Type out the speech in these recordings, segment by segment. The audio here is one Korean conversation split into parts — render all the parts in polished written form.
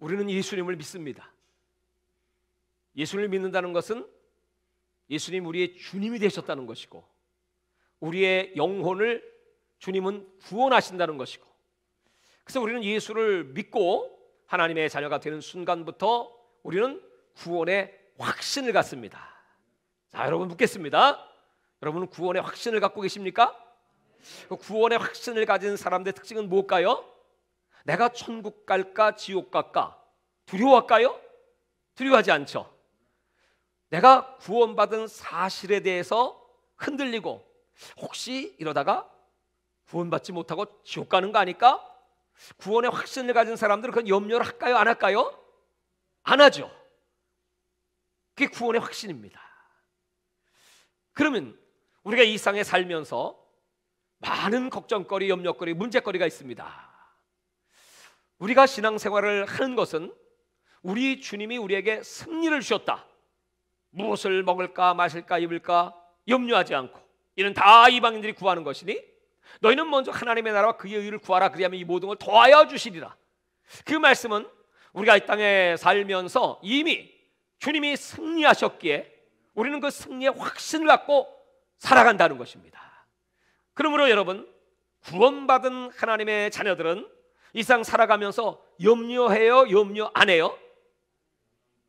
우리는 예수님을 믿습니다. 예수님을 믿는다는 것은 예수님 우리의 주님이 되셨다는 것이고, 우리의 영혼을 주님은 구원하신다는 것이고, 그래서 우리는 예수를 믿고 하나님의 자녀가 되는 순간부터 우리는 구원의 확신을 갖습니다. 자, 여러분 묻겠습니다. 여러분은 구원의 확신을 갖고 계십니까? 그 구원의 확신을 가진 사람들의 특징은 뭘까요? 내가 천국 갈까 지옥 갈까 두려워할까요? 두려워하지 않죠. 내가 구원받은 사실에 대해서 흔들리고, 혹시 이러다가 구원받지 못하고 지옥 가는 거 아닐까? 구원의 확신을 가진 사람들은 그건 염려를 할까요? 안 할까요? 안 하죠. 그게 구원의 확신입니다. 그러면 우리가 이 세상에 살면서 많은 걱정거리, 염려거리, 문제거리가 있습니다. 우리가 신앙생활을 하는 것은 우리 주님이 우리에게 승리를 주셨다, 무엇을 먹을까 마실까 입을까 염려하지 않고, 이는 다 이방인들이 구하는 것이니 너희는 먼저 하나님의 나라와 그의 의를 구하라, 그리하면 이 모든 걸 더하여 주시리라. 그 말씀은 우리가 이 땅에 살면서 이미 주님이 승리하셨기에 우리는 그 승리의 확신을 갖고 살아간다는 것입니다. 그러므로 여러분, 구원받은 하나님의 자녀들은 이 세상 살아가면서 염려해요? 염려 안 해요?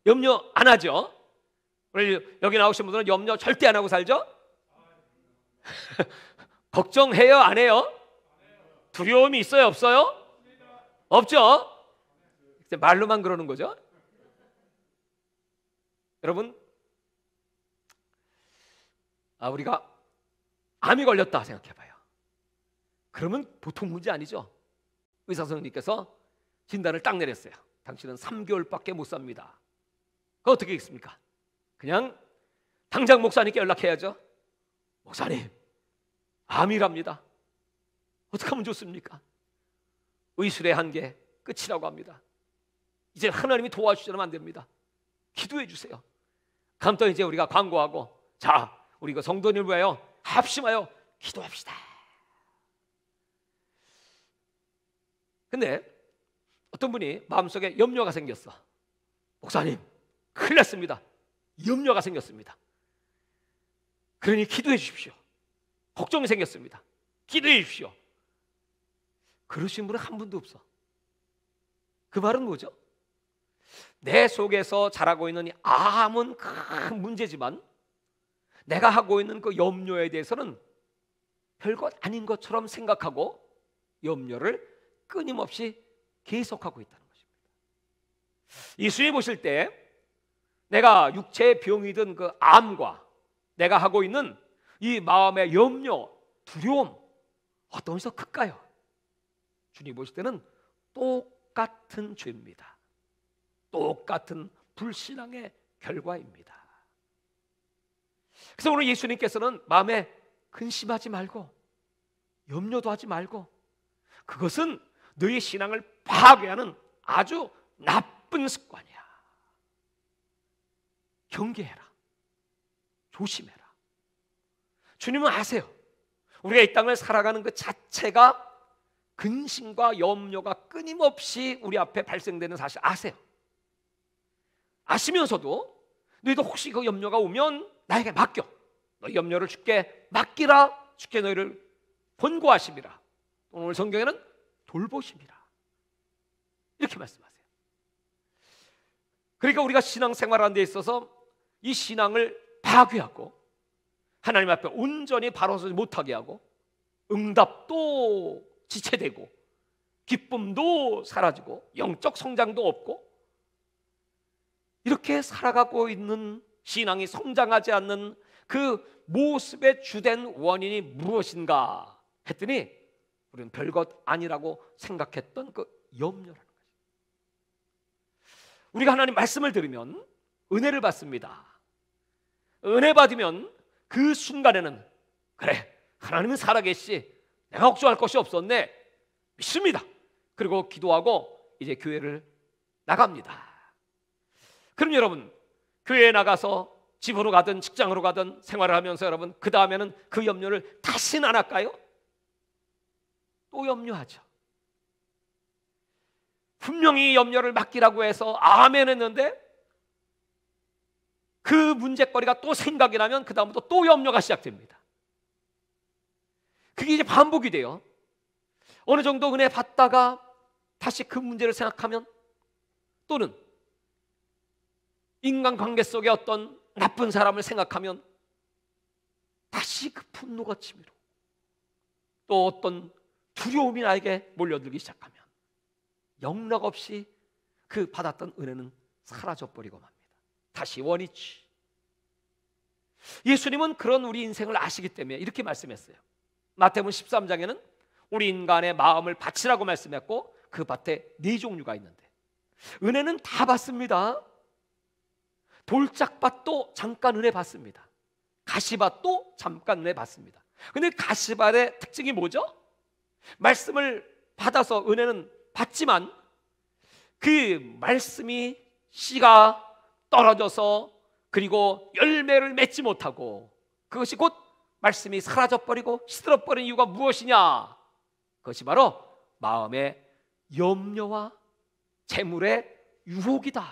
염려 안 하죠. 우리 여기 나오신 분들은 염려 절대 안 하고 살죠? 걱정해요? 안 해요? 두려움이 있어요? 없어요? 없죠? 말로만 그러는 거죠. 여러분, 우리가 암이 걸렸다 생각해봐요. 그러면 보통 문제 아니죠. 의사 선생님께서 진단을 딱 내렸어요. 당신은 3개월밖에 못 삽니다. 그거 어떻게 있습니까? 그냥 당장 목사님께 연락해야죠. 목사님, 암이랍니다. 어떻게 하면 좋습니까? 의술의 한계 끝이라고 합니다. 이제 하나님이 도와주시면 안 됩니다. 기도해 주세요. 그럼 또 이제 우리가 광고하고, 자, 우리 이거 성도님 위하여 합심하여 기도합시다. 근데 어떤 분이 마음속에 염려가 생겼어. 목사님, 큰일 났습니다. 염려가 생겼습니다. 그러니 기도해 주십시오. 걱정이 생겼습니다. 기도해 주십시오. 그러신 분은 한 분도 없어. 그 말은 뭐죠? 내 속에서 자라고 있는 이 암은 큰 문제지만 내가 하고 있는 그 염려에 대해서는 별것 아닌 것처럼 생각하고 염려를 끊임없이 계속하고 있다는 것입니다. 예수님 보실 때 내가 육체의 병이든 그 암과 내가 하고 있는 이 마음의 염려, 두려움, 어떤 것이 더 클까요? 주님 보실 때는 똑같은 죄입니다. 똑같은 불신앙의 결과입니다. 그래서 오늘 예수님께서는 마음에 근심하지 말고 염려도 하지 말고, 그것은 너의 신앙을 파괴하는 아주 나쁜 습관이야. 경계해라. 조심해라. 주님은 아세요. 우리가 이 땅을 살아가는 그 자체가 근심과 염려가 끊임없이 우리 앞에 발생되는 사실 아세요. 아시면서도 너희도 혹시 그 염려가 오면 나에게 맡겨. 너희 염려를 주께 맡기라. 주께 너희를 권고하심이라. 오늘 성경에는 돌보심이라. 이렇게 말씀하세요. 그러니까 우리가 신앙생활하는 데 있어서 이 신앙을 파괴하고 하나님 앞에 온전히 바로 서지 못하게 하고 응답도 지체되고 기쁨도 사라지고 영적 성장도 없고 이렇게 살아가고 있는 신앙이 성장하지 않는 그 모습의 주된 원인이 무엇인가 했더니 우리는 별것 아니라고 생각했던 그 염려라는 거죠. 우리가 하나님 말씀을 들으면 은혜를 받습니다. 은혜 받으면 그 순간에는 그래, 하나님은 살아계시, 내가 걱정할 것이 없었네, 믿습니다. 그리고 기도하고 이제 교회를 나갑니다. 그럼 여러분, 교회에 나가서 집으로 가든 직장으로 가든 생활을 하면서 여러분 그 다음에는 그 염려를 다시는 안 할까요? 또 염려하죠. 분명히 염려를 맡기라고 해서 아멘 했는데 그 문제거리가 또 생각이 나면 그 다음부터 또 염려가 시작됩니다. 그게 이제 반복이 돼요. 어느 정도 은혜 받다가 다시 그 문제를 생각하면, 또는 인간관계 속에 어떤 나쁜 사람을 생각하면 다시 그 분노가 치밀어, 또 어떤 두려움이 나에게 몰려들기 시작하면 영락 없이 그 받았던 은혜는 사라져버리고 맙니다. 다시 원위치. 예수님은 그런 우리 인생을 아시기 때문에 이렇게 말씀했어요. 마태복음 13장에는 우리 인간의 마음을 바치라고 말씀했고, 그 밭에 네 종류가 있는데 은혜는 다 받습니다. 돌짝밭도 잠깐 은혜 받습니다. 가시밭도 잠깐 은혜 받습니다. 근데 가시밭의 특징이 뭐죠? 말씀을 받아서 은혜는 받지만 그 말씀이 씨가 떨어져서 그리고 열매를 맺지 못하고 그것이 곧 말씀이 사라져버리고 시들어버린 이유가 무엇이냐? 그것이 바로 마음의 염려와 재물의 유혹이다.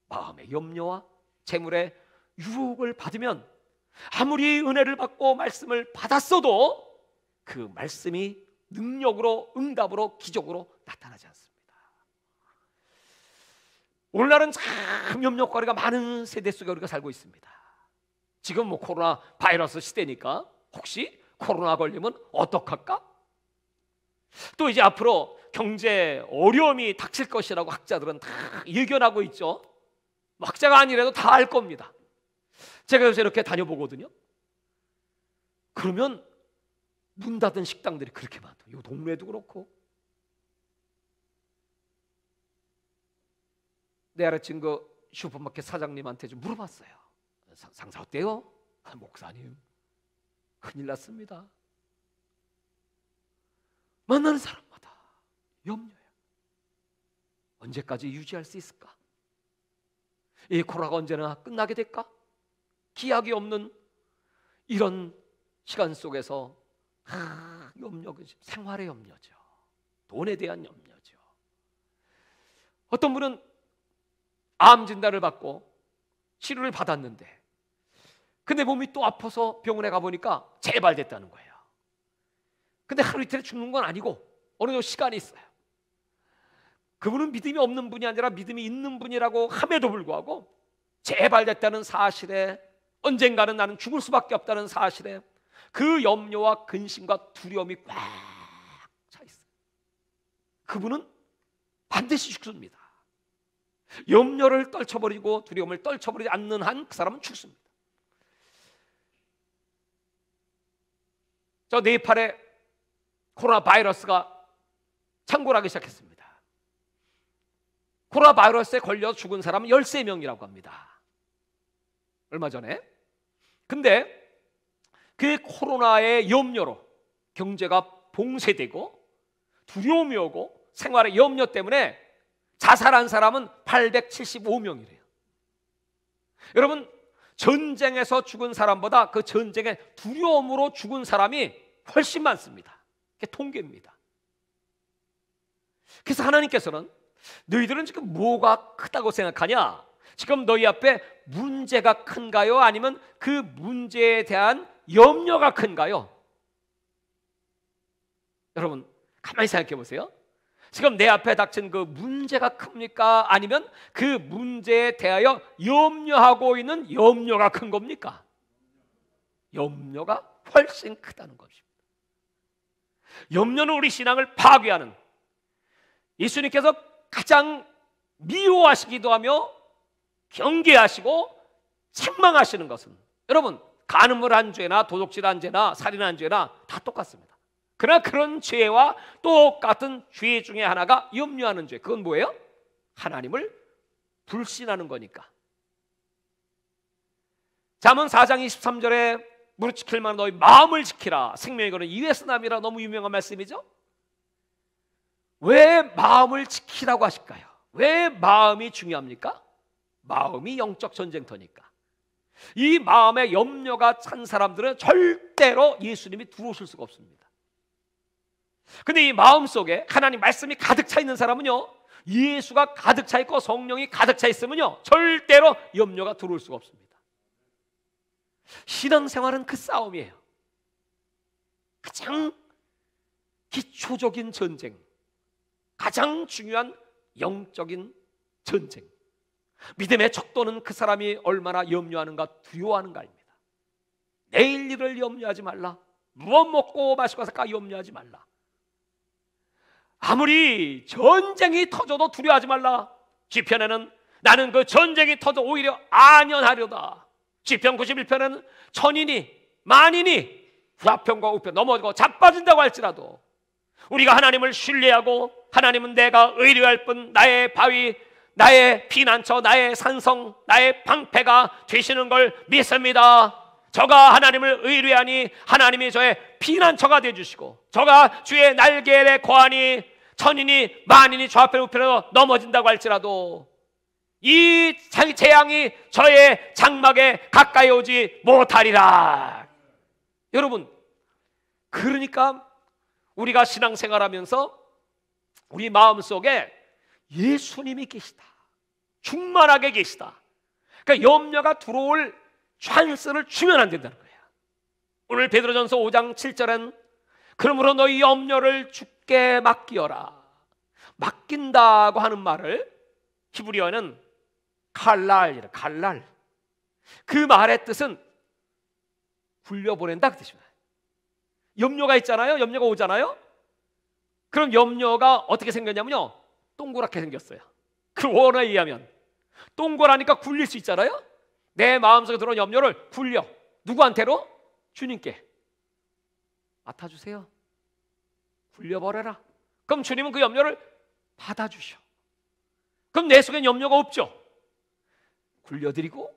마음의 염려와 재물의 유혹을 받으면 아무리 은혜를 받고 말씀을 받았어도 그 말씀이 능력으로, 응답으로, 기적으로 나타나지 않습니다. 오늘날은 참 염려거리가 많은 세대 속에 우리가 살고 있습니다. 지금 뭐 코로나 바이러스 시대니까 혹시 코로나 걸리면 어떡할까? 또 이제 앞으로 경제 어려움이 닥칠 것이라고 학자들은 다 예견하고 있죠. 학자가 아니라도 다 알 겁니다. 제가 요새 이렇게 다녀보거든요. 그러면 문 닫은 식당들이 그렇게 많다. 이 동네도 그렇고. 내 아래친 그 슈퍼마켓 사장님한테 좀 물어봤어요. 상사 어때요? 목사님, 큰일 났습니다. 만나는 사람마다 염려해요. 언제까지 유지할 수 있을까? 이 코로나가 언제나 끝나게 될까? 기약이 없는 이런 시간 속에서 염려가 생활의 염려죠. 돈에 대한 염려죠. 어떤 분은 암 진단을 받고 치료를 받았는데 근데 몸이 또 아파서 병원에 가보니까 재발됐다는 거예요. 근데 하루 이틀에 죽는 건 아니고 어느 정도 시간이 있어요. 그분은 믿음이 없는 분이 아니라 믿음이 있는 분이라고 함에도 불구하고 재발됐다는 사실에, 언젠가는 나는 죽을 수밖에 없다는 사실에 그 염려와 근심과 두려움이 꽉 차 있어요. 그분은 반드시 죽습니다. 염려를 떨쳐버리고 두려움을 떨쳐버리지 않는 한 그 사람은 죽습니다. 저 네팔에 코로나 바이러스가 창궐하기 시작했습니다. 코로나 바이러스에 걸려 죽은 사람은 13명이라고 합니다. 얼마 전에. 근데 그 코로나의 염려로 경제가 봉쇄되고 두려움이 오고 생활의 염려 때문에 자살한 사람은 875명이래요. 여러분, 전쟁에서 죽은 사람보다 그 전쟁의 두려움으로 죽은 사람이 훨씬 많습니다. 그게 통계입니다. 그래서 하나님께서는 너희들은 지금 뭐가 크다고 생각하냐? 지금 너희 앞에 문제가 큰가요? 아니면 그 문제에 대한 염려가 큰가요? 여러분, 가만히 생각해 보세요. 지금 내 앞에 닥친 그 문제가 큽니까? 아니면 그 문제에 대하여 염려하고 있는 염려가 큰 겁니까? 염려가 훨씬 크다는 것입니다. 염려는 우리 신앙을 파괴하는, 예수님께서 가장 미워하시기도 하며 경계하시고 책망하시는 것은, 여러분, 간음을 한 죄나 도둑질 한 죄나 살인한 죄나 다 똑같습니다. 그러나 그런 죄와 똑같은 죄 중에 하나가 염려하는 죄. 그건 뭐예요? 하나님을 불신하는 거니까. 잠언 4장 23절에 무릇 지킬 만한 너희 마음을 지키라. 생명의 거는 이에서 남이라. 너무 유명한 말씀이죠. 왜 마음을 지키라고 하실까요? 왜 마음이 중요합니까? 마음이 영적 전쟁터니까. 이 마음에 염려가 찬 사람들은 절대로 예수님이 들어오실 수가 없습니다. 근데 이 마음속에 하나님 말씀이 가득 차 있는 사람은요, 예수가 가득 차 있고 성령이 가득 차 있으면요, 절대로 염려가 들어올 수가 없습니다. 신앙생활은 그 싸움이에요. 가장 기초적인 전쟁, 가장 중요한 영적인 전쟁. 믿음의 척도는 그 사람이 얼마나 염려하는가, 두려워하는가입니다. 내일 일을 염려하지 말라. 무엇 먹고 마시고 살까 염려하지 말라. 아무리 전쟁이 터져도 두려워하지 말라. 시편에는 나는 그 전쟁이 터져 오히려 안연하려다. 시편 91편에는 천인이 만인이 좌편과 우편 넘어지고 자빠진다고 할지라도 우리가 하나님을 신뢰하고 하나님은 내가 의뢰할 뿐 나의 바위, 나의 피난처, 나의 산성, 나의 방패가 되시는 걸 믿습니다. 저가 하나님을 의뢰하니 하나님이 저의 피난처가 되어주시고 저가 주의 날개 아래 거하니 천인이 만인이 좌편 우편으로 넘어진다고 할지라도 이 재앙이 저의 장막에 가까이 오지 못하리라. 여러분, 그러니까 우리가 신앙생활하면서 우리 마음속에 예수님이 계시다, 충만하게 계시다. 그러니까 염려가 들어올 찬스를 주면 안 된다는 거예요. 오늘 베드로전서 5장 7절엔 그러므로 너희 염려를 주께 맡기어라. 맡긴다고 하는 말을 히브리어는 칼랄이라, 칼랄. 그 말의 뜻은 굴려보낸다 그 뜻입니다. 염려가 있잖아요. 염려가 오잖아요. 그럼 염려가 어떻게 생겼냐면요, 동그랗게 생겼어요. 그 원어에 의하면 동그라니까 굴릴 수 있잖아요. 내 마음속에 들어온 염려를 굴려. 누구한테로? 주님께 맡아주세요. 굴려버려라. 그럼 주님은 그 염려를 받아주셔. 그럼 내 속엔 염려가 없죠. 굴려드리고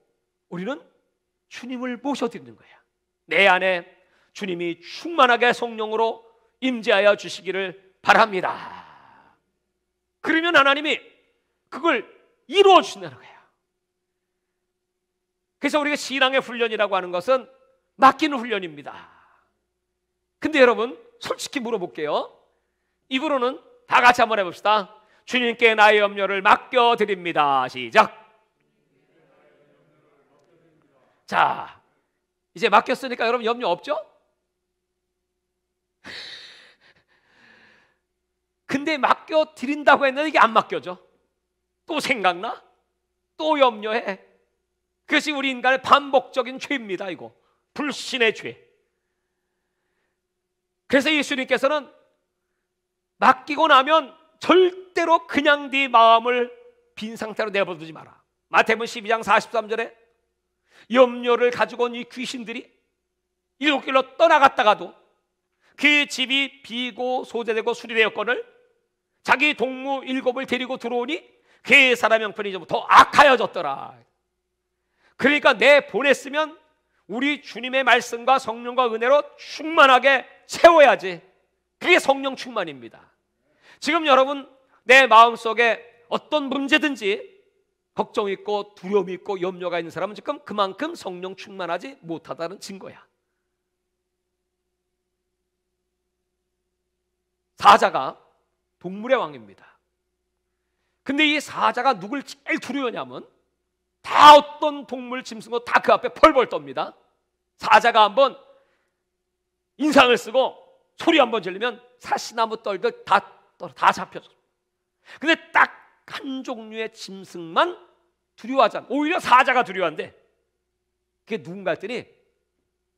우리는 주님을 모셔드리는 거야. 내 안에 주님이 충만하게 성령으로 임재하여 주시기를 바랍니다. 그러면 하나님이 그걸 이루어 주신다는 거예요. 그래서 우리가 신앙의 훈련이라고 하는 것은 맡기는 훈련입니다. 근데 여러분, 솔직히 물어볼게요. 입으로는 다 같이 한번 해봅시다. 주님께 나의 염려를 맡겨드립니다. 시작. 자, 이제 맡겼으니까 여러분 염려 없죠? 근데 맡겨드린다고 했는데 이게 안 맡겨져. 또 생각나? 또 염려해. 그것이 우리 인간의 반복적인 죄입니다. 이거 불신의 죄. 그래서 예수님께서는 맡기고 나면 절대로 그냥 네 마음을 빈 상태로 내버려두지 마라. 마태복음 12장 43절에 염려를 가지고 온 이 귀신들이 일곱 길로 떠나갔다가도 그 집이 비고 소재되고 수리되었거늘 자기 동무 일곱을 데리고 들어오니 그 사람 형편이 좀 더 악하여졌더라. 그러니까 내 보냈으면 우리 주님의 말씀과 성령과 은혜로 충만하게 채워야지. 그게 성령 충만입니다. 지금 여러분 내 마음속에 어떤 문제든지 걱정 있고 두려움 있고 염려가 있는 사람은 지금 그만큼 성령 충만하지 못하다는 증거야. 사자가 동물의 왕입니다. 근데 이 사자가 누굴 제일 두려워하냐면 다 어떤 동물 짐승도 다 그 앞에 펄펄 떱니다. 사자가 한번 인상을 쓰고 소리 한번 지르면 사시나무 떨들 다 잡혀져. 근데 딱 한 종류의 짐승만 두려워하잖아. 오히려 사자가 두려워한대. 그게 누군가 했더니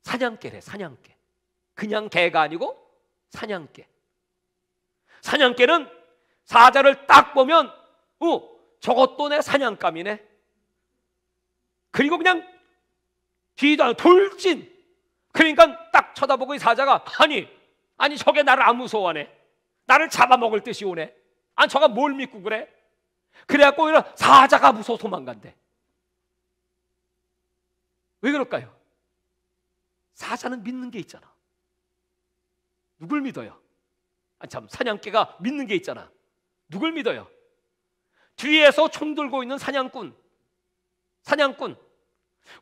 사냥개래. 사냥개. 그냥 개가 아니고 사냥개. 사냥개는 사자를 딱 보면 저것도 내 사냥감이네. 그리고 그냥 뒤도 안 돌진. 그러니까 딱 쳐다보고 이 사자가 아니 저게 나를 안 무서워하네. 나를 잡아먹을 듯이 오네. 아니 저가 뭘 믿고 그래? 그래갖고 오히려 사자가 무서워 도망간대. 왜 그럴까요? 사자는 믿는 게 있잖아. 누굴 믿어요? 참 사냥개가 믿는 게 있잖아. 누굴 믿어요? 뒤에서 총 들고 있는 사냥꾼.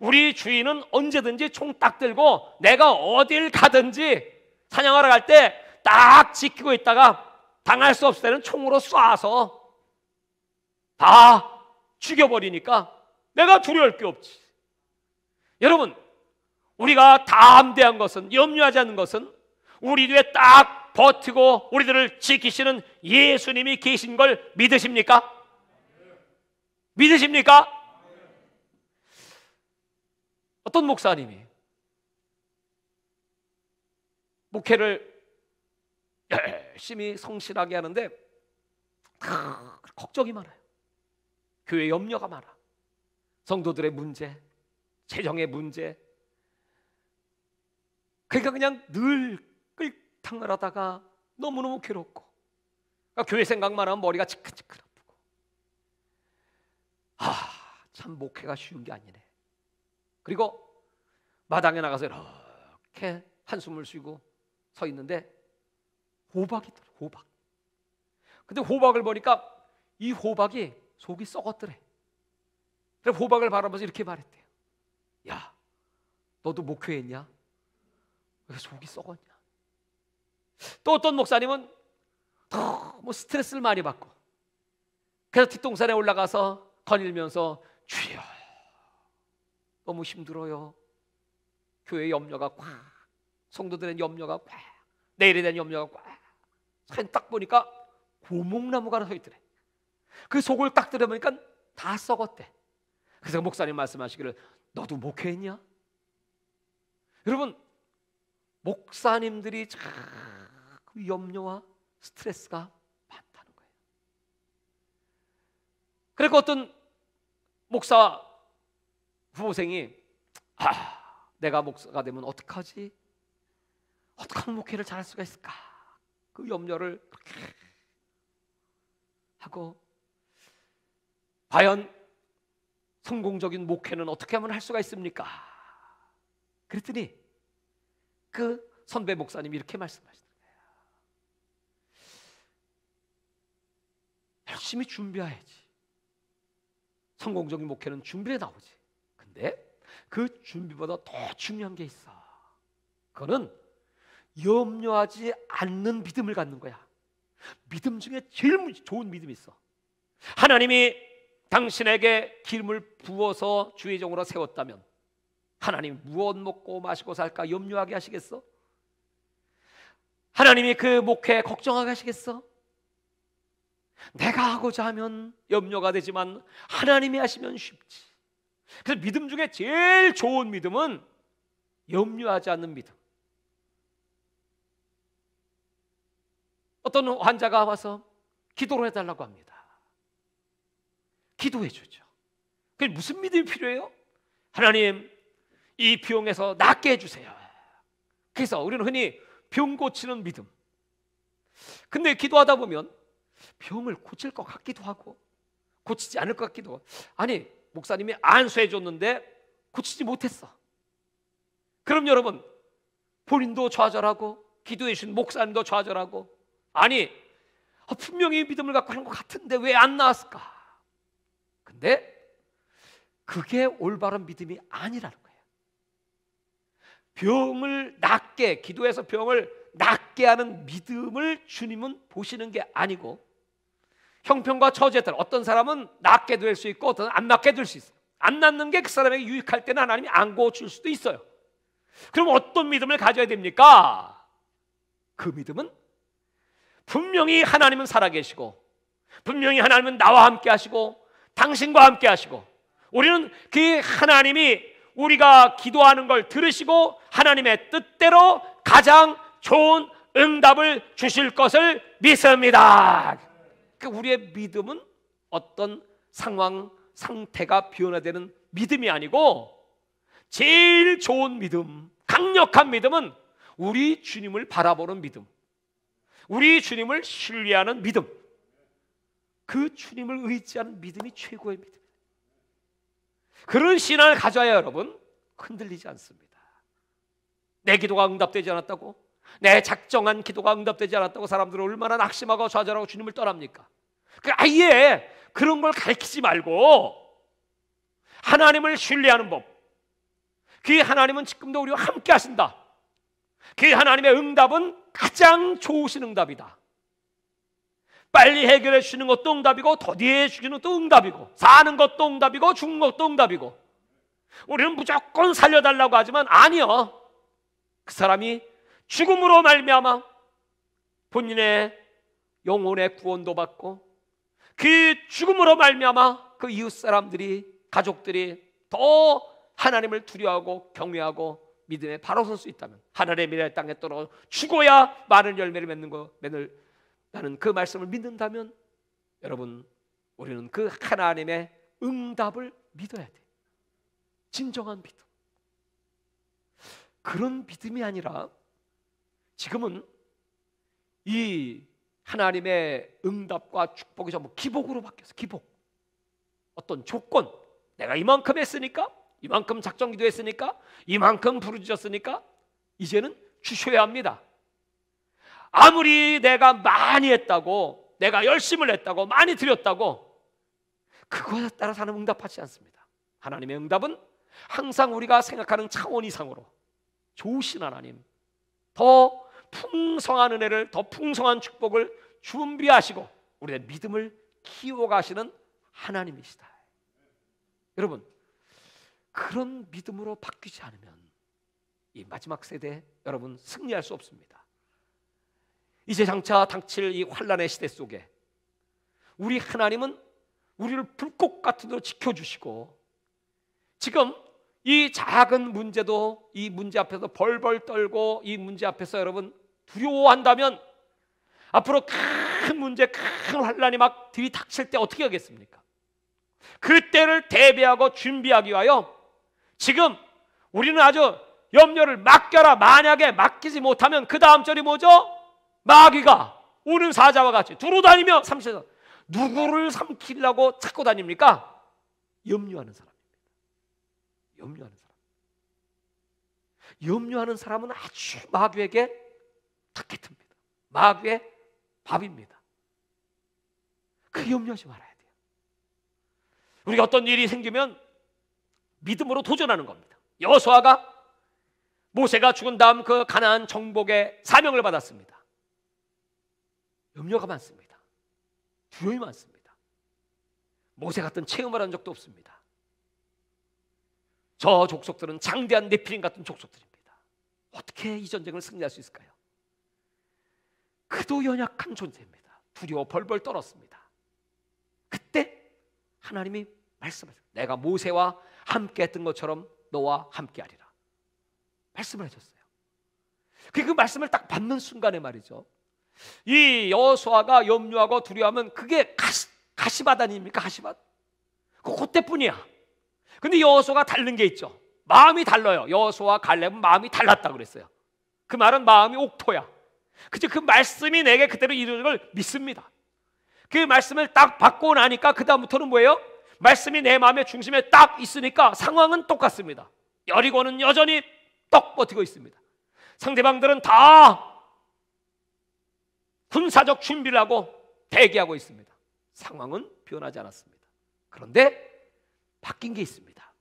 우리 주인은 언제든지 총 딱 들고 내가 어딜 가든지 사냥하러 갈 때 딱 지키고 있다가 당할 수 없을 때는 총으로 쏴서 다 죽여버리니까 내가 두려울 게 없지. 여러분, 우리가 담대한 것은, 염려하지 않는 것은 우리 뒤에 딱 버티고 우리들을 지키시는 예수님이 계신 걸 믿으십니까? 믿으십니까? 어떤 목사님이 목회를 열심히 성실하게 하는데 걱정이 많아요. 교회 염려가 많아. 성도들의 문제, 재정의 문제. 그러니까 그냥 늘 끌탕을 하다가 너무너무 괴롭고, 그러니까 교회 생각만 하면 머리가 지끈지끈 아프고, 참 목회가 쉬운 게 아니네. 그리고 마당에 나가서 이렇게 한숨을 쉬고 서 있는데 호박이더래, 호박. 근데 호박을 보니까 이 호박이 속이 썩었더래. 그래서 호박을 바라보면서 이렇게 말했대요. 야, 너도 목회했냐? 왜 속이 썩었냐? 또 어떤 목사님은 너무 스트레스를 많이 받고, 그래서 뒷동산에 올라가서 거닐면서 주여, 너무 힘들어요. 교회 염려가 꽉, 성도들의 염려가 꽉, 내일에 대한 염려가 꽉. 딱 보니까 고목나무가 하나 서 있더래. 그 속을 딱 들여보니까 다 썩었대. 그래서 목사님 말씀하시기를, 너도 목회했냐? 여러분, 목사님들이 그 염려와 스트레스가 많다는 거예요. 그러니까 어떤 목사 후보생이 내가 목사가 되면 어떡하지? 어떻게 하면 목회를 잘할 수가 있을까? 그 염려를 그렇게 하고, 과연 성공적인 목회는 어떻게 하면 할 수가 있습니까? 그랬더니 그 선배 목사님이 이렇게 말씀하시더라고요. 열심히 준비해야지. 성공적인 목회는 준비에 나오지. 근데 그 준비보다 더 중요한 게 있어. 그거는 염려하지 않는 믿음을 갖는 거야. 믿음 중에 제일 좋은 믿음이 있어. 하나님이 당신에게 기름을 부어서 주의 종으로 세웠다면 하나님 무엇 먹고 마시고 살까 염려하게 하시겠어? 하나님이 그 목회 걱정하게 하시겠어? 내가 하고자 하면 염려가 되지만 하나님이 하시면 쉽지. 그래서 믿음 중에 제일 좋은 믿음은 염려하지 않는 믿음. 어떤 환자가 와서 기도를 해달라고 합니다. 기도해 주죠. 그게 무슨 믿음이 필요해요? 하나님, 이 병에서 낫게 해주세요. 그래서 우리는 흔히 병 고치는 믿음. 근데 기도하다 보면 병을 고칠 것 같기도 하고 고치지 않을 것 같기도 하고, 아니 목사님이 안수해 줬는데 고치지 못했어. 그럼 여러분, 본인도 좌절하고 기도해 주신 목사님도 좌절하고, 아니 분명히 믿음을 갖고 하는 것 같은데 왜 안 나았을까? 근데 그게 올바른 믿음이 아니라는 거예요. 병을 낫게, 기도해서 병을 낫게 하는 믿음을 주님은 보시는 게 아니고, 형편과 처지에 따라 어떤 사람은 낫게 될 수 있고 어떤 사람은 안 낫게 될 수 있어요. 안 낫는 게 그 사람에게 유익할 때는 하나님이 안 고칠 수도 있어요. 그럼 어떤 믿음을 가져야 됩니까? 그 믿음은 분명히 하나님은 살아계시고, 분명히 하나님은 나와 함께 하시고 당신과 함께 하시고, 우리는 그 하나님이 우리가 기도하는 걸 들으시고 하나님의 뜻대로 가장 좋은 응답을 주실 것을 믿습니다. 우리의 믿음은 어떤 상황, 상태가 변화되는 믿음이 아니고, 제일 좋은 믿음, 강력한 믿음은 우리 주님을 바라보는 믿음, 우리 주님을 신뢰하는 믿음, 그 주님을 의지하는 믿음이 최고의 믿음. 그런 신앙을 가져야 여러분 흔들리지 않습니다. 내 기도가 응답되지 않았다고, 내 작정한 기도가 응답되지 않았다고 사람들은 얼마나 낙심하고 좌절하고 주님을 떠납니까? 아예 그런 걸 가르치지 말고 하나님을 신뢰하는 법, 그 하나님은 지금도 우리와 함께 하신다. 그 하나님의 응답은 가장 좋으신 응답이다. 빨리 해결해 주시는 것도 응답이고, 더디해 주시는 것도 응답이고, 사는 것도 응답이고, 죽는 것도 응답이고. 우리는 무조건 살려달라고 하지만 아니요, 그 사람이 죽음으로 말미암아 본인의 영혼의 구원도 받고, 그 죽음으로 말미암아 그 이웃 사람들이, 가족들이 더 하나님을 두려워하고 경외하고 믿음에 바로 설 수 있다면, 하늘의 미래 땅에 떨어 죽어야 많은 열매를 맺는 그 말씀을 믿는다면, 여러분, 우리는 그 하나님의 응답을 믿어야 돼요. 진정한 믿음. 그런 믿음이 아니라 지금은 이 하나님의 응답과 축복이 전부 기복으로 바뀌었어요. 기복. 어떤 조건, 내가 이만큼 했으니까, 이만큼 작정기도 했으니까, 이만큼 부르짖었으니까 이제는 주셔야 합니다. 아무리 내가 많이 했다고, 내가 열심을 했다고, 많이 드렸다고 그거에 따라 하나님 응답하지 않습니다. 하나님의 응답은 항상 우리가 생각하는 차원 이상으로 좋으신 하나님, 더 풍성한 은혜를, 더 풍성한 축복을 준비하시고 우리의 믿음을 키워가시는 하나님이시다. 여러분, 그런 믿음으로 바뀌지 않으면 이 마지막 세대, 여러분, 승리할 수 없습니다. 이제 장차 닥칠 이 환난의 시대 속에 우리 하나님은 우리를 불꽃 같은 대로 지켜주시고, 지금 이 작은 문제도 이 문제 앞에서 벌벌 떨고 이 문제 앞에서 여러분 두려워한다면, 앞으로 큰 문제, 큰 환난이 막 들이닥칠 때 어떻게 하겠습니까? 그때를 대비하고 준비하기 위하여 지금 우리는 아주 염려를 맡겨라. 만약에 맡기지 못하면 그 다음 절이 뭐죠? 마귀가 우는 사자와 같이 두루다니며 삼키서, 누구를 삼키려고 찾고 다닙니까? 염려하는 사람입니다. 염려하는 사람. 염려하는 사람은 아주 마귀에게 타겟입니다. 마귀의 밥입니다. 그 염려하지 말아야 돼요. 우리가 어떤 일이 생기면 믿음으로 도전하는 겁니다. 여호수아가 모세가 죽은 다음 그 가나안 정복의 사명을 받았습니다. 염려가 많습니다. 두려움이 많습니다. 모세 같은 체험을 한 적도 없습니다. 저 족속들은 장대한 네피림 같은 족속들입니다. 어떻게 이 전쟁을 승리할 수 있을까요? 그도 연약한 존재입니다. 두려워 벌벌 떨었습니다. 그때 하나님이 말씀하셨어요. 내가 모세와 함께 했던 것처럼 너와 함께 하리라. 말씀을 하셨어요. 그 말씀을 딱 받는 순간에 말이죠, 이 여호수아가 염려하고 두려워하면 그게 가시밭 아닙니까? 가시밭. 그때뿐이야. 근데 여호수아가 다른 게 있죠. 마음이 달라요. 여호수아와 갈렙은 마음이 달랐다 그랬어요. 그 말은 마음이 옥토야. 그저 그 말씀이 내게 그대로 이루는 걸 믿습니다. 그 말씀을 딱 받고 나니까 그 다음부터는 뭐예요? 말씀이 내 마음의 중심에 딱 있으니까 상황은 똑같습니다. 여리고는 여전히 떡 버티고 있습니다. 상대방들은 다 군사적 준비를 하고 대기하고 있습니다. 상황은 변하지 않았습니다. 그런데 바뀐 게 있습니다.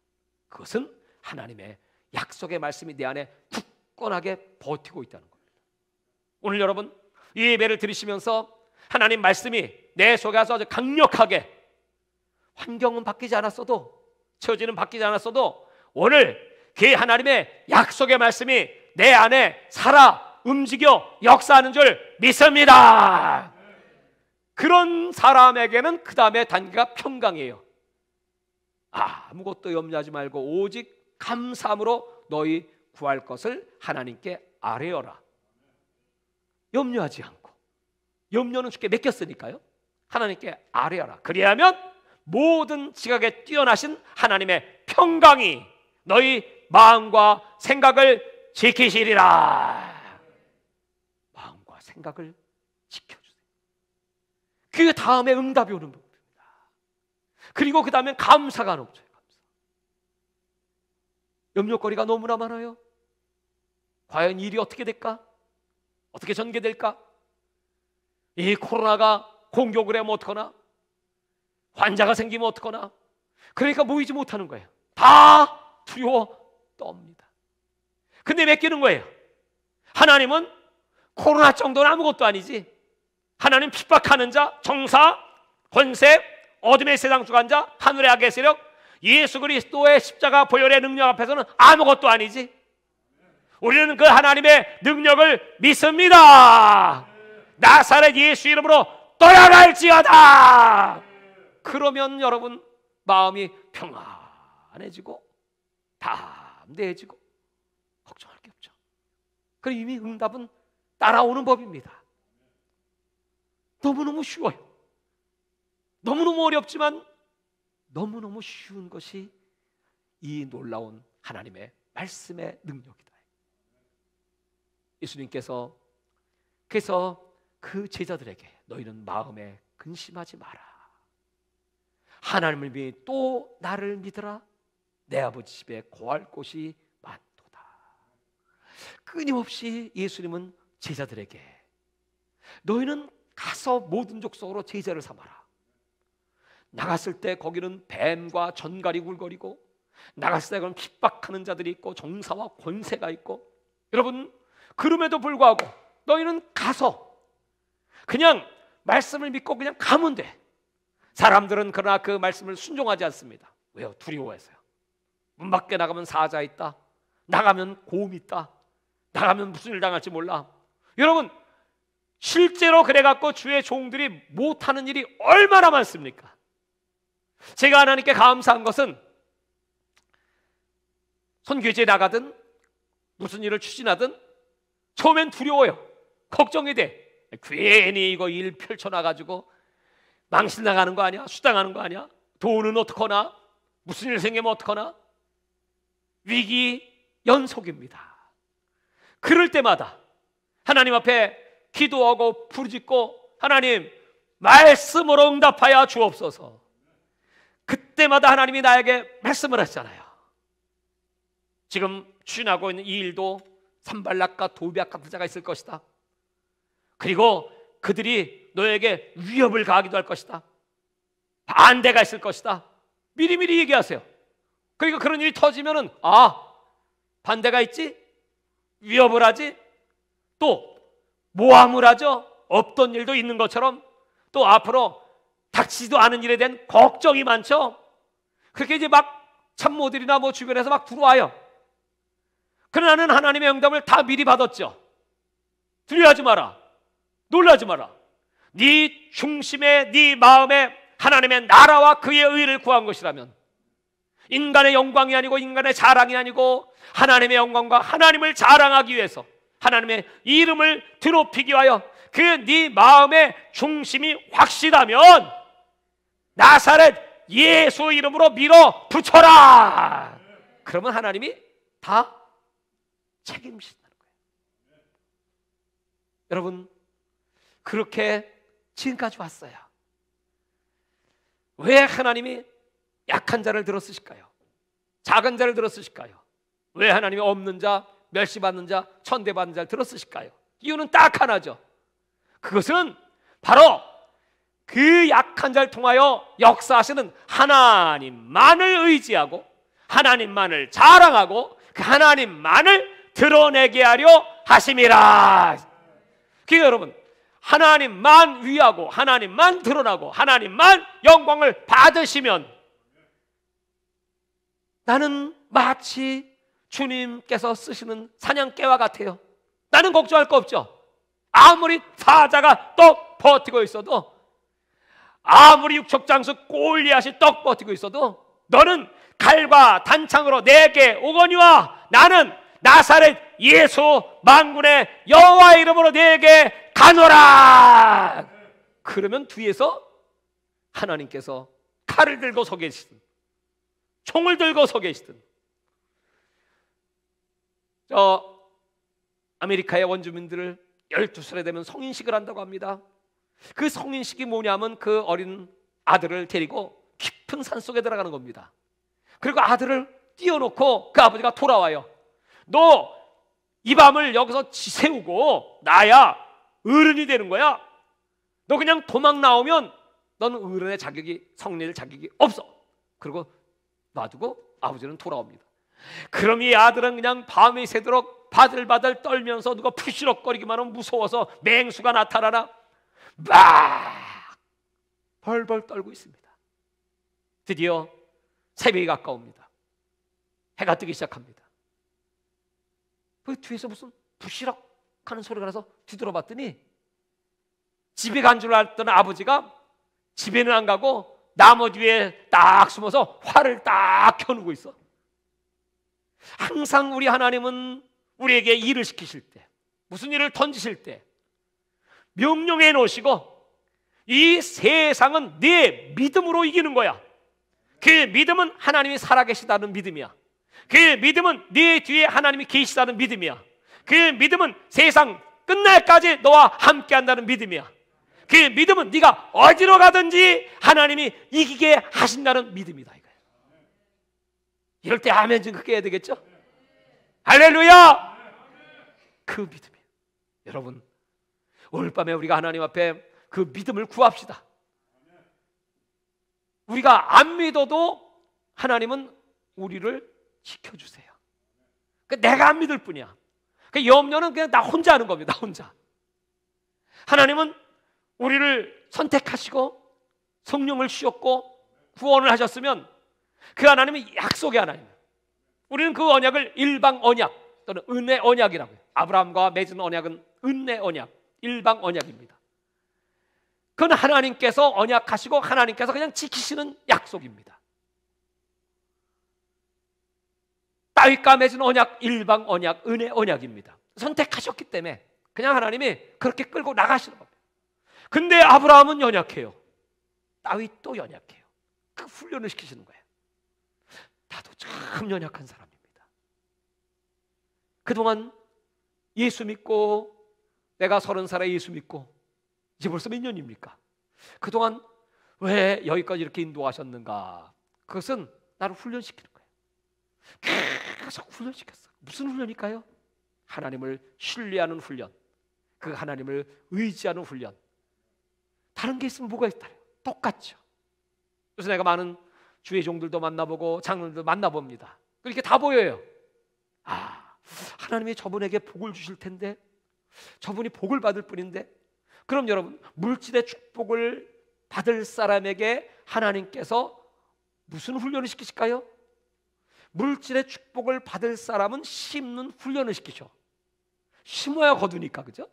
그것은 하나님의 약속의 말씀이 내 안에 굳건하게 버티고 있다는 겁니다. 오늘 여러분, 이 예배를 들으시면서 하나님 말씀이 내 속에 아주 강력하게, 환경은 바뀌지 않았어도, 처지는 바뀌지 않았어도 오늘 그 하나님의 약속의 말씀이 내 안에 살아 움직여 역사하는 줄 믿습니다. 그런 사람에게는 그 다음에 단계가 평강이에요. 아무것도 염려하지 말고 오직 감사함으로 너희 구할 것을 하나님께 아뢰어라. 염려하지 않고, 염려는 주께 맡겼으니까요, 하나님께 아뢰어라. 그리하면 모든 지각에 뛰어나신 하나님의 평강이 너희 마음과 생각을 지키시리라. 마음과 생각을 지켜주세요. 그 다음에 응답이 오는 겁니다. 그리고 그 다음에 감사가 넘쳐요. 감사. 염려거리가 너무나 많아요. 과연 일이 어떻게 될까? 어떻게 전개될까? 이 코로나가 공격을 하면 어떡하나? 환자가 생기면 어떡하나? 그러니까 모이지 못하는 거예요. 다 두려워 떱니다. 근데 맡기는 거예요. 하나님은 코로나 정도는 아무것도 아니지. 하나님 핍박하는 자, 정사, 권세, 어둠의 세상 주관자, 하늘의 악의 세력, 예수 그리스도의 십자가 보혈의 능력 앞에서는 아무것도 아니지. 우리는 그 하나님의 능력을 믿습니다. 나사렛 예수 이름으로 떠나갈지어다. 그러면 여러분 마음이 평안해지고 담대해지고 걱정할 게 없죠. 그럼 이미 응답은 따라오는 법입니다. 너무너무 쉬워요. 너무너무 어렵지만 너무너무 쉬운 것이 이 놀라운 하나님의 말씀의 능력이다. 예수님께서 그래서 그 제자들에게 너희는 마음에 근심하지 마라. 하나님을 믿으니 또 나를 믿으라. 내 아버지 집에 거할 곳이 많도다. 끊임없이 예수님은 제자들에게 너희는 가서 모든 족속으로 제자를 삼아라. 나갔을 때 거기는 뱀과 전갈이 굴거리고, 나갔을 때 그런 핍박하는 자들이 있고 정사와 권세가 있고, 여러분 그럼에도 불구하고 너희는 가서 그냥 말씀을 믿고 그냥 가면 돼. 사람들은 그러나 그 말씀을 순종하지 않습니다. 왜요? 두려워해서요. 문 밖에 나가면 사자 있다, 나가면 곰 있다, 나가면 무슨 일 당할지 몰라. 여러분 실제로 그래갖고 주의 종들이 못하는 일이 얼마나 많습니까? 제가 하나님께 감사한 것은 선교지에 나가든 무슨 일을 추진하든 처음엔 두려워요. 걱정이 돼. 괜히 이거 일 펼쳐놔가지고 망신 나가는 거 아니야? 수당하는 거 아니야? 돈은 어떡하나? 무슨 일 생기면 어떡하나? 위기 연속입니다. 그럴 때마다 하나님 앞에 기도하고 부르짖고 하나님 말씀으로 응답하여 주옵소서. 그때마다 하나님이 나에게 말씀을 하시잖아요. 지금 추진하고 있는 이 일도 산발락과 도비앗 같은 자가 있을 것이다. 그리고 그들이 너에게 위협을 가하기도 할 것이다. 반대가 있을 것이다. 미리미리 얘기하세요. 그러니까 그런 일이 터지면은 반대가 있지, 위협을 하지, 또 모함을 하죠. 없던 일도 있는 것처럼 또 앞으로 닥치지도 않은 일에 대한 걱정이 많죠. 그렇게 이제 막 참모들이나 뭐 주변에서 막 들어와요. 그러나 나는 하나님의 응답을 다 미리 받았죠. 두려워하지 마라, 놀라지 마라. 네 중심에, 네 마음에 하나님의 나라와 그의 의를 구한 것이라면, 인간의 영광이 아니고 인간의 자랑이 아니고 하나님의 영광과 하나님을 자랑하기 위해서 하나님의 이름을 드높이기 위하여 그 네 마음의 중심이 확실하면 나사렛 예수 이름으로 밀어붙여라. 그러면 하나님이 다 책임진다는 거예요. 여러분 그렇게 지금까지 왔어요. 왜 하나님이 약한 자를 들어쓰실까요? 작은 자를 들어쓰실까요? 왜 하나님이 없는 자, 멸시받는 자, 천대받는 자를 들어쓰실까요? 이유는 딱 하나죠. 그것은 바로 그 약한 자를 통하여 역사하시는 하나님만을 의지하고 하나님만을 자랑하고 그 하나님만을 드러내게 하려 하심이라. 그러니까 여러분 하나님만 위하고 하나님만 드러나고 하나님만 영광을 받으시면 나는 마치 주님께서 쓰시는 사냥개와 같아요. 나는 걱정할 거 없죠. 아무리 사자가 떡 버티고 있어도, 아무리 육척장수 골리앗이 떡 버티고 있어도 너는 칼과 단창으로 내게 오거니와 나는 나사렛 예수 만군의 여호와 이름으로 내게 가노라. 그러면 뒤에서 하나님께서 칼을 들고 서 계시든 총을 들고 서 계시든, 아메리카의 원주민들을 12살에 되면 성인식을 한다고 합니다. 그 성인식이 뭐냐면 그 어린 아들을 데리고 깊은 산속에 들어가는 겁니다. 그리고 아들을 띄워놓고 그 아버지가 돌아와요. 너 이 밤을 여기서 지새우고 나야 어른이 되는 거야. 너 그냥 도망 나오면 너는 어른의 자격이, 성리의 자격이 없어. 그리고 놔두고 아버지는 돌아옵니다. 그럼 이 아들은 그냥 밤이 새도록 바들바들 떨면서 누가 푸시럭거리기만 하면 무서워서 맹수가 나타나나 막 벌벌 떨고 있습니다. 드디어 새벽이 가까웁니다. 해가 뜨기 시작합니다. 그 뒤에서 무슨 부시럭 하는 소리가 나서 뒤돌아봤더니 집에 간 줄 알았던 아버지가 집에는 안 가고 나무 뒤에 딱 숨어서 활을 딱 켜놓고 있어. 항상 우리 하나님은 우리에게 일을 시키실 때, 무슨 일을 던지실 때 명령해 놓으시고 이 세상은 네 믿음으로 이기는 거야. 그 믿음은 하나님이 살아계시다는 믿음이야. 그 믿음은 네 뒤에 하나님이 계시다는 믿음이야. 그 믿음은 세상 끝날까지 너와 함께 한다는 믿음이야. 그 믿음은 네가 어디로 가든지 하나님이 이기게 하신다는 믿음이다 이거예요. 이럴 때 아멘 좀 크게 해야 되겠죠? 할렐루야! 그 믿음이에요. 여러분, 오늘 밤에 우리가 하나님 앞에 그 믿음을 구합시다. 우리가 안 믿어도 하나님은 우리를 지켜주세요. 내가 안 믿을 뿐이야. 염려는 그냥 나 혼자 하는 겁니다. 나 혼자. 하나님은 우리를 선택하시고 성령을 주셨고 구원을 하셨으면 그 하나님은 약속의 하나님. 우리는 그 언약을 일방 언약 또는 은혜 언약이라고 해요. 아브라함과 맺은 언약은 은혜 언약, 일방 언약입니다. 그건 하나님께서 언약하시고 하나님께서 그냥 지키시는 약속입니다. 다윗과 맺은 언약, 일방 언약, 은혜 언약입니다. 선택하셨기 때문에 그냥 하나님이 그렇게 끌고 나가시는 겁니다. 근데 아브라함은 연약해요. 다윗도 연약해요. 그 훈련을 시키시는 거예요. 나도 참 연약한 사람입니다. 그동안 예수 믿고 내가 30살에 예수 믿고 이제 벌써 몇 년입니까? 그동안 왜 여기까지 이렇게 인도하셨는가? 그것은 나를 훈련시키는 거예요. 계속 훈련시켰어. 무슨 훈련일까요? 하나님을 신뢰하는 훈련, 그 하나님을 의지하는 훈련. 다른 게 있으면 뭐가 있다요? 똑같죠. 그래서 내가 많은 주의 종들도 만나보고 장로들도 만나봅니다. 이렇게 다 보여요. 아, 하나님이 저분에게 복을 주실 텐데, 저분이 복을 받을 뿐인데, 그럼 여러분, 물질의 축복을 받을 사람에게 하나님께서 무슨 훈련을 시키실까요? 물질의 축복을 받을 사람은 심는 훈련을 시키죠. 심어야 거두니까, 그죠?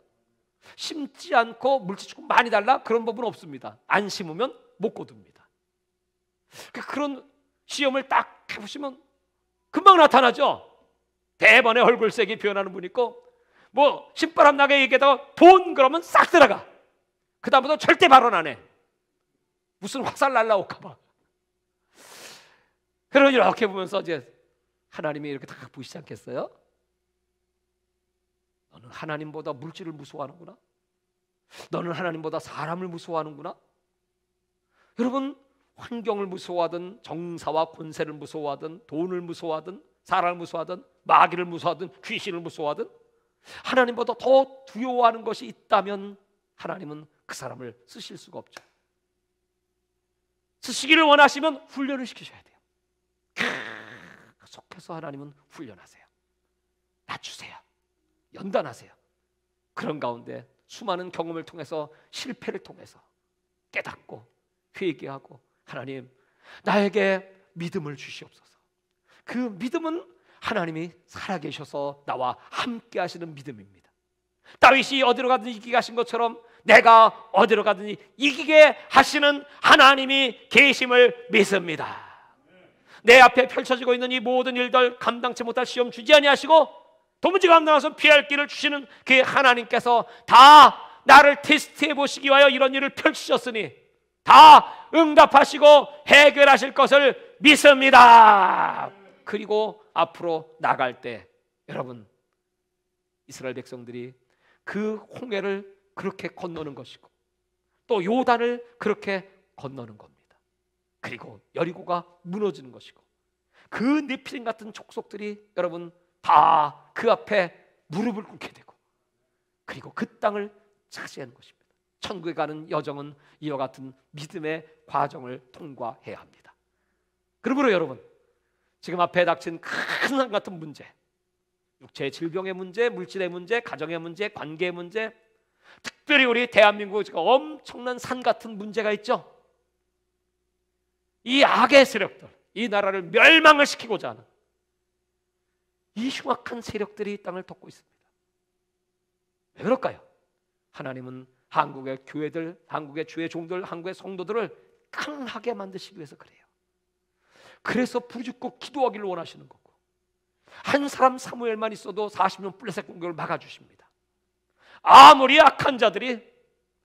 심지 않고 물질 축복 많이 달라? 그런 법은 없습니다. 안 심으면 못 거둡니다. 그런 시험을 딱 해보시면 금방 나타나죠. 대번에 얼굴색이 변하는 분 있고, 뭐 신바람 나게 얘기하다가 돈 그러면 싹 들어가. 그 다음부터 절대 발언 안 해. 무슨 화살 날라올까봐. 그러니 이렇게 보면서 이제 하나님이 이렇게 딱 보시지 않겠어요? 너는 하나님보다 물질을 무서워하는구나. 너는 하나님보다 사람을 무서워하는구나. 여러분, 환경을 무서워하든 정사와 권세를 무서워하든 돈을 무서워하든 사람을 무서워하든 마귀를 무서워하든 귀신을 무서워하든 하나님보다 더 두려워하는 것이 있다면 하나님은 그 사람을 쓰실 수가 없죠. 쓰시기를 원하시면 훈련을 시키셔야 돼요. 속해서 하나님은 훈련하세요. 낮추세요. 연단하세요. 그런 가운데 수많은 경험을 통해서 실패를 통해서 깨닫고 회개하고 하나님 나에게 믿음을 주시옵소서. 그 믿음은 하나님이 살아계셔서 나와 함께 하시는 믿음입니다. 다윗이 어디로 가든지 이기게 하신 것처럼 내가 어디로 가든지 이기게 하시는 하나님이 계심을 믿습니다. 내 앞에 펼쳐지고 있는 이 모든 일들 감당치 못할 시험 주지 아니하시고 도무지 감당해서 피할 길을 주시는 그 하나님께서 다 나를 테스트해 보시기 위하여 이런 일을 펼치셨으니 다 응답하시고 해결하실 것을 믿습니다. 그리고 앞으로 나갈 때 여러분, 이스라엘 백성들이 그 홍해를 그렇게 건너는 것이고 또 요단을 그렇게 건너는 겁니다. 그리고 여리고가 무너지는 것이고 그 네피림 같은 족속들이 여러분 다 그 앞에 무릎을 꿇게 되고 그리고 그 땅을 차지하는 것입니다. 천국에 가는 여정은 이와 같은 믿음의 과정을 통과해야 합니다. 그러므로 여러분, 지금 앞에 닥친 큰 산 같은 문제, 육체의 질병의 문제, 물질의 문제, 가정의 문제, 관계의 문제, 특별히 우리 대한민국에 엄청난 산 같은 문제가 있죠. 이 악의 세력들, 이 나라를 멸망을 시키고자 하는 이 흉악한 세력들이 이 땅을 덮고 있습니다. 왜 그럴까요? 하나님은 한국의 교회들, 한국의 주의 종들, 한국의 성도들을 강하게 만드시기 위해서 그래요. 그래서 부르짖고 기도하기를 원하시는 거고, 한 사람 사무엘만 있어도 40년 블레셋 공격을 막아주십니다. 아무리 악한 자들이,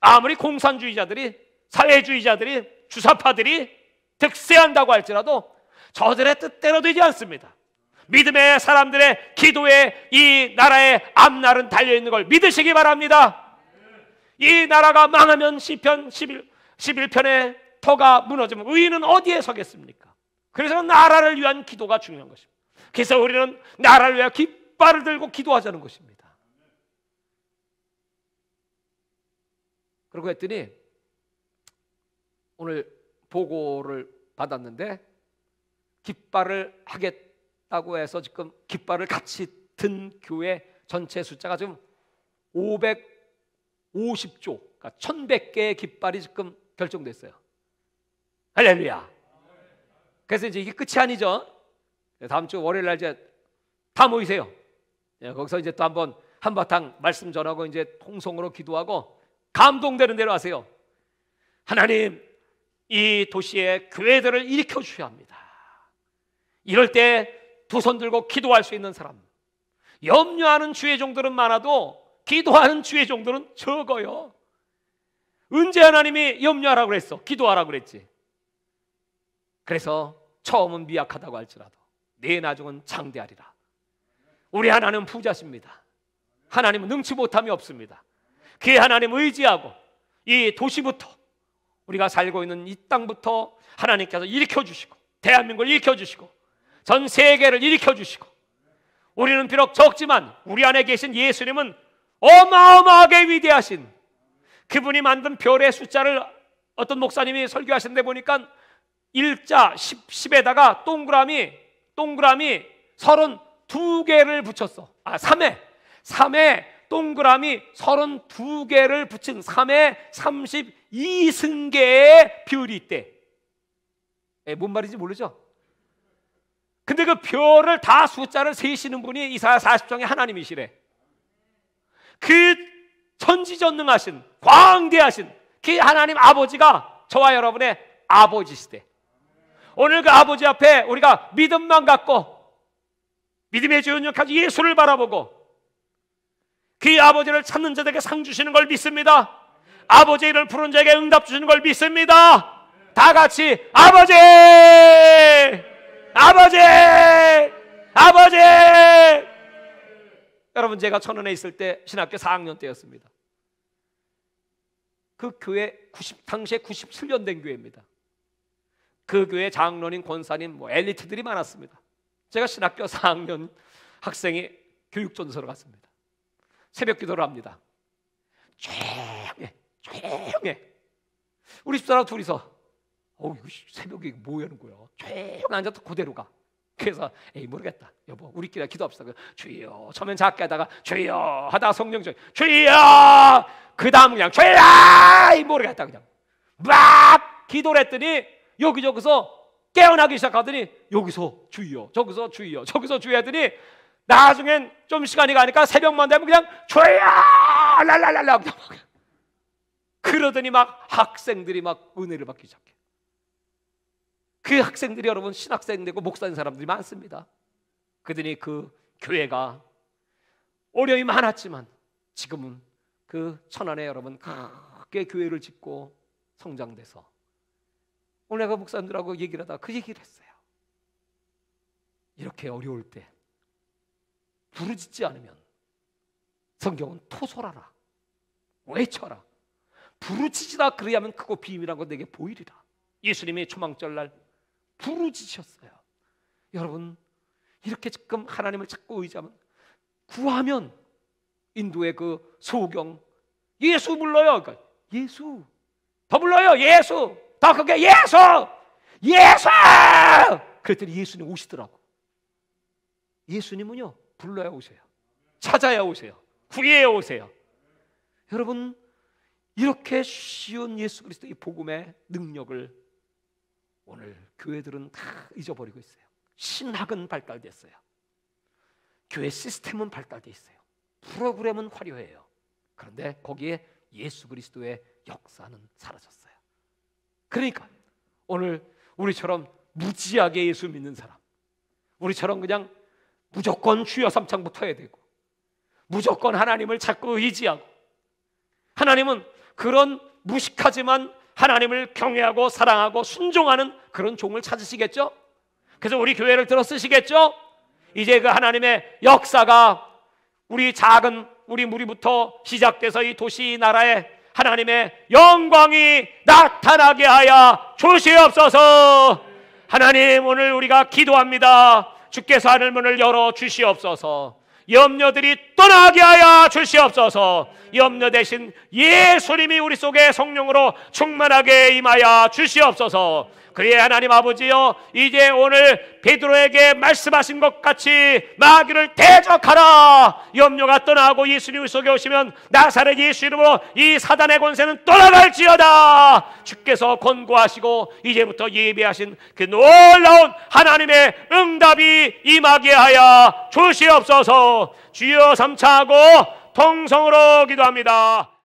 아무리 공산주의자들이, 사회주의자들이, 주사파들이 득세한다고 할지라도 저들의 뜻대로 되지 않습니다. 믿음의 사람들의 기도에 이 나라의 앞날은 달려있는 걸 믿으시기 바랍니다. 이 나라가 망하면 시편 11편의 터가 무너지면 의인은 어디에 서겠습니까? 그래서 나라를 위한 기도가 중요한 것입니다. 그래서 우리는 나라를 위해 깃발을 들고 기도하자는 것입니다. 그러고 했더니 오늘 보고를 받았는데, 깃발을 하겠다고 해서 지금 깃발을 같이 든 교회 전체 숫자가 지금 550조, 그러니까 1100개의 깃발이 지금 결정됐어요. 할렐루야. 그래서 이제 이게 끝이 아니죠. 다음 주 월요일 날 이제 다 모이세요. 거기서 이제 또 한바탕 말씀 전하고 이제 통성으로 기도하고 감동되는 대로 하세요. 하나님, 이 도시의 교회들을 일으켜 주셔야 합니다. 이럴 때 두 손 들고 기도할 수 있는 사람, 염려하는 주의 종들은 많아도 기도하는 주의 종들은 적어요. 언제 하나님이 염려하라고 그랬어? 기도하라고 그랬지. 그래서 처음은 미약하다고 할지라도 내 나중은 장대하리라. 우리 하나님은 부자십니다. 하나님은 능치 못함이 없습니다. 그 하나님 의지하고 이 도시부터, 우리가 살고 있는 이 땅부터 하나님께서 일으켜주시고, 대한민국을 일으켜주시고, 전 세계를 일으켜주시고, 우리는 비록 적지만 우리 안에 계신 예수님은 어마어마하게 위대하신, 그분이 만든 별의 숫자를 어떤 목사님이 설교하시는데 보니까 일자 10에다가 동그라미 32개를 붙였어. 3에 동그라미 32개를 붙인 3에 32승계의 별이 있대. 뭔 말인지 모르죠? 근데 그 별을 다 숫자를 세시는 분이 이사야 40장의 하나님이시래. 그 천지전능하신, 광대하신 그 하나님 아버지가 저와 여러분의 아버지시대. 오늘 그 아버지 앞에 우리가 믿음만 갖고, 믿음의 주 온전한 예수를 바라보고 그 아버지를 찾는 자들에게 상 주시는 걸 믿습니다. 아버지의 이름을 부른 자에게 응답 주시는 걸 믿습니다. 다 같이 아버지! 아버지! 아버지! 여러분, 제가 천안에 있을 때 신학교 4학년 때였습니다. 그 교회 당시에 97년 된 교회입니다. 그 교회 장로님, 권사님, 엘리트들이 많았습니다. 제가 신학교 4학년 학생이 교육전서로 갔습니다. 새벽 기도를 합니다. 조용해. 우리 집사람 둘이서 새벽에 뭐 하는 거야? 조용히 앉아서 그대로 가. 그래서 모르겠다, 여보 우리끼리 기도합시다. 주여 처음엔 작게 하다가 주여 하다가 성령적 주여, 그 다음 그냥 주여 모르겠다, 그냥 막 기도를 했더니 여기저기서 깨어나기 시작하더니 여기서 주여, 저기서 주여, 저기서 주여 하더니 나중엔 좀 시간이 가니까 새벽만 되면 그냥 주여 랄랄랄라 그러더니 막 학생들이 막 은혜를 받기 시작해. 그 학생들이 여러분 신학생 되고 목사인 사람들이 많습니다. 그러더니 그 교회가 어려움이 많았지만 지금은 그 천안에 여러분 크게 교회를 짓고 성장돼서, 오늘 내가 목사님들하고 얘기를 하다가 그 얘기를 했어요. 이렇게 어려울 때 부르짖지 않으면 성경은 토설하라, 외쳐라, 부르짖으라 그리하면 크고 비밀한 것 내게 보이리라. 예수님이 초망절날 부르짖으셨어요. 여러분, 이렇게 지금 하나님을 찾고 의지하면, 구하면 인도의 그 소경 예수 불러요. 그러니까 예수 더 불러요. 예수 더 크게 예수 예수. 그랬더니 예수님 오시더라고. 예수님은요 불러야 오세요. 찾아야 오세요. 구해야 오세요. 여러분, 이렇게 쉬운 예수 그리스도의 복음의 능력을 오늘 교회들은 다 잊어버리고 있어요. 신학은 발달됐어요. 교회 시스템은 발달돼 있어요. 프로그램은 화려해요. 그런데 거기에 예수 그리스도의 역사는 사라졌어요. 그러니까 오늘 우리처럼 무지하게 예수 믿는 사람, 우리처럼 그냥 무조건 주여 삼창부터 해야 되고, 무조건 하나님을 자꾸 의지하고, 하나님은 그런 무식하지만 하나님을 경외하고 사랑하고 순종하는 그런 종을 찾으시겠죠? 그래서 우리 교회를 들어 쓰시겠죠? 이제 그 하나님의 역사가 우리 무리부터 시작돼서 이 도시, 이 나라에 하나님의 영광이 나타나게 하여 주시옵소서. 하나님, 오늘 우리가 기도합니다. 주께서 하늘문을 열어 주시옵소서. 염려들이 떠나게 하여 주시옵소서. 염려 대신 예수님이 우리 속에 성령으로 충만하게 임하여 주시옵소서. 그래 하나님 아버지여, 이제 오늘 베드로에게 말씀하신 것 같이 마귀를 대적하라. 염려가 떠나고 예수님 속에 오시면 나사렛 예수 이름으로 이 사단의 권세는 떠나갈지어다. 주께서 권고하시고 이제부터 예비하신 그 놀라운 하나님의 응답이 임하게 하여 주시옵소서. 주여 삼차하고 통성으로 기도합니다.